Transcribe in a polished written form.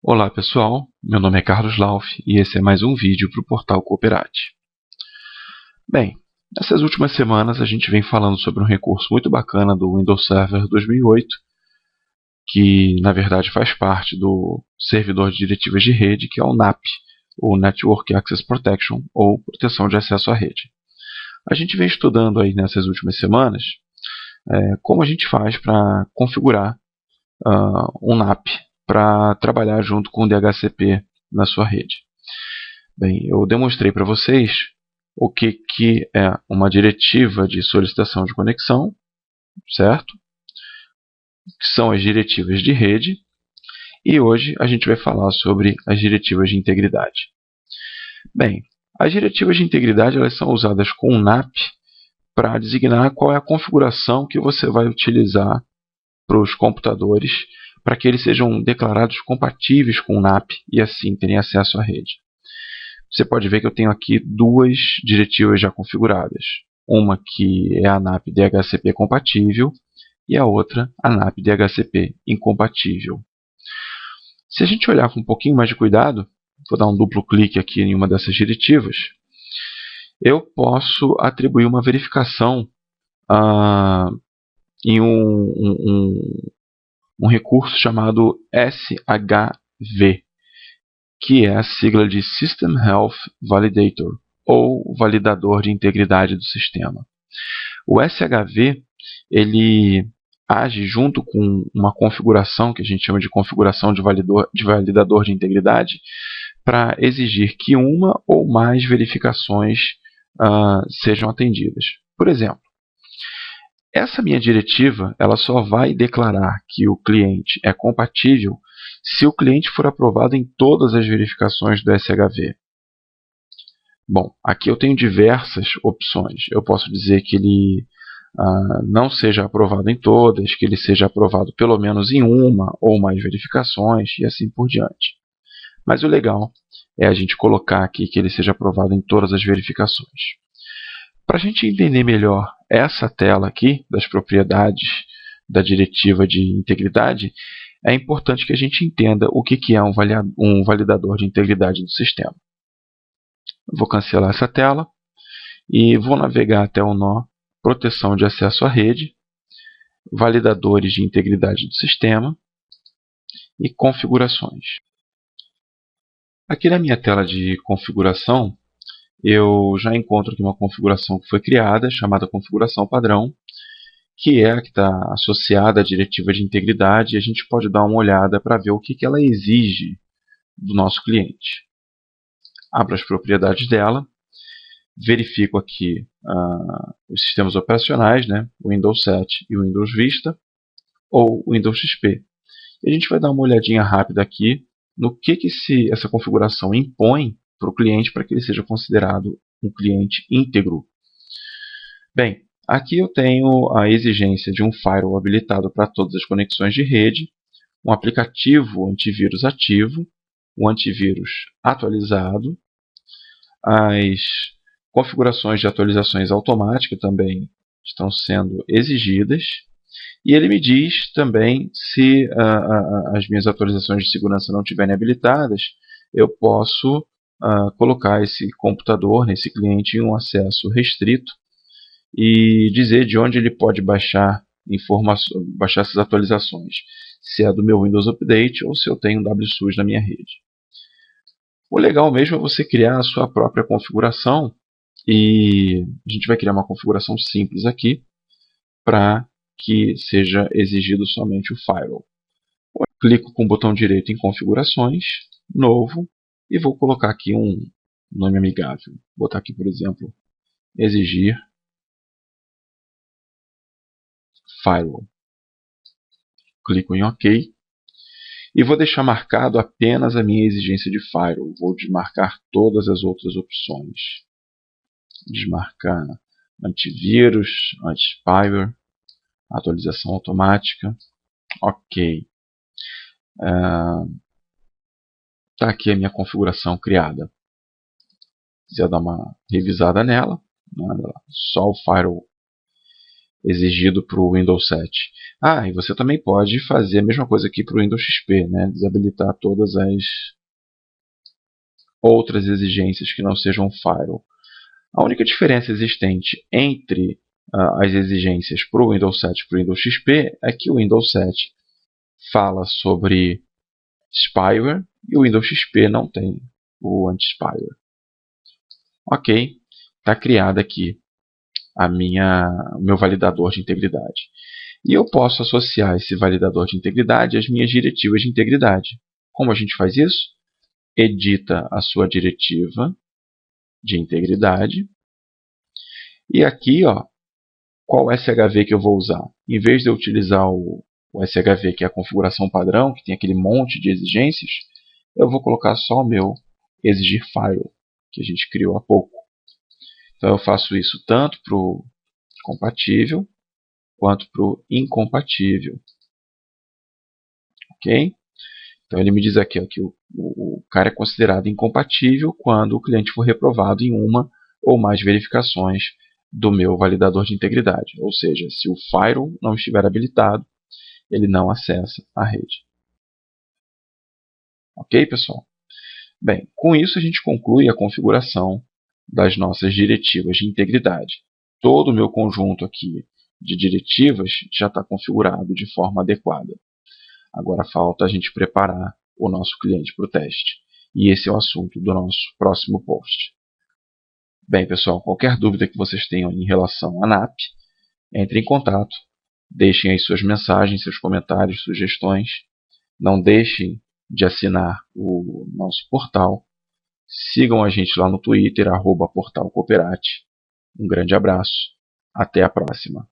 Olá pessoal, meu nome é Carlos Lauf e esse é mais um vídeo para o portal Cooperate. Bem, nessas últimas semanas a gente vem falando sobre um recurso muito bacana do Windows Server 2008, que na verdade faz parte do servidor de diretivas de rede, que é o NAP, ou Network Access Protection, ou proteção de acesso à rede. A gente vem estudando aí nessas últimas semanas como a gente faz para configurar um NAP para trabalhar junto com o DHCP na sua rede. Bem, eu demonstrei para vocês o que é uma diretiva de solicitação de conexão, certo? Que são as diretivas de rede. E hoje a gente vai falar sobre as diretivas de integridade. Bem, as diretivas de integridade elas são usadas com o NAP para designar qual é a configuração que você vai utilizar para os computadores para que eles sejam declarados compatíveis com o NAP e assim terem acesso à rede. Você pode ver que eu tenho aqui duas diretivas já configuradas. Uma que é a NAP DHCP compatível e a outra a NAP DHCP incompatível. Se a gente olhar com um pouquinho mais de cuidado, vou dar um duplo clique aqui em uma dessas diretivas, eu posso atribuir uma verificação em um recurso chamado SHV, que é a sigla de System Health Validator, ou validador de integridade do sistema. O SHV ele age junto com uma configuração que a gente chama de configuração de validador de integridade para exigir que uma ou mais verificações sejam atendidas. Por exemplo, essa minha diretiva ela só vai declarar que o cliente é compatível se o cliente for aprovado em todas as verificações do SHV. Bom, aqui eu tenho diversas opções. Eu posso dizer que ele não seja aprovado em todas, que ele seja aprovado pelo menos em uma ou mais verificações e assim por diante. Mas o legal é a gente colocar aqui que ele seja aprovado em todas as verificações. Para a gente entender melhor essa tela aqui das propriedades da diretiva de integridade, é importante que a gente entenda o que é um validador de integridade do sistema. Vou cancelar essa tela e vou navegar até o nó proteção de acesso à rede, validadores de integridade do sistema e configurações. Aqui na minha tela de configuração, eu já encontro aqui uma configuração que foi criada, chamada configuração padrão, que é a que está associada à diretiva de integridade, e a gente pode dar uma olhada para ver o que ela exige do nosso cliente. Abro as propriedades dela, verifico aqui os sistemas operacionais, o Windows 7 e o Windows Vista, ou o Windows XP. E a gente vai dar uma olhadinha rápida aqui no que essa configuração impõe para o cliente para que ele seja considerado um cliente íntegro. Bem, aqui eu tenho a exigência de um firewall habilitado para todas as conexões de rede, um aplicativo antivírus ativo, um antivírus atualizado, as configurações de atualizações automáticas também estão sendo exigidas, e ele me diz também se as minhas atualizações de segurança não estiverem habilitadas, eu posso colocar esse computador, esse cliente, em um acesso restrito e dizer de onde ele pode baixar essas atualizações, se é do meu Windows Update ou se eu tenho um WSUS na minha rede. O legal mesmo é você criar a sua própria configuração, e a gente vai criar uma configuração simples aqui para que seja exigido somente o firewall. Eu clico com o botão direito em configurações, novo, e vou colocar aqui um nome amigável. Vou botar aqui, por exemplo, exigir firewall. Clico em OK e vou deixar marcado apenas a minha exigência de firewall. Vou desmarcar todas as outras opções. Desmarcar antivírus, anti-spyware, atualização automática. OK. Está aqui a minha configuração criada. Se quiser dar uma revisada nela, só o firewall exigido para o Windows 7. E você também pode fazer a mesma coisa aqui para o Windows XP, né? Desabilitar todas as outras exigências que não sejam Firewall. A única diferença existente entre as exigências para o Windows 7 e para o Windows XP é que o Windows 7 fala sobre spyware e o Windows XP não tem o anti-spyware. Ok, está criado aqui o meu validador de integridade. E eu posso associar esse validador de integridade às minhas diretivas de integridade. Como a gente faz isso? Edita a sua diretiva de integridade. E aqui, qual SHV que eu vou usar? Em vez de eu utilizar o SHV, que é a configuração padrão, que tem aquele monte de exigências, eu vou colocar só o meu exigir firewall, que a gente criou há pouco. Então eu faço isso tanto para o compatível quanto para o incompatível. Ok? Então ele me diz aqui que o cara é considerado incompatível quando o cliente for reprovado em uma ou mais verificações do meu validador de integridade. Ou seja, se o firewall não estiver habilitado, ele não acessa a rede. Ok, pessoal? Bem, com isso a gente conclui a configuração das nossas diretivas de integridade. Todo o meu conjunto aqui de diretivas já está configurado de forma adequada. Agora falta a gente preparar o nosso cliente para o teste. E esse é o assunto do nosso próximo post. Bem, pessoal, qualquer dúvida que vocês tenham em relação à NAP, entre em contato, deixem aí suas mensagens, seus comentários, sugestões. Não deixem de assinar o nosso portal. Sigam a gente lá no Twitter, @portalcooperate. Um grande abraço. Até a próxima.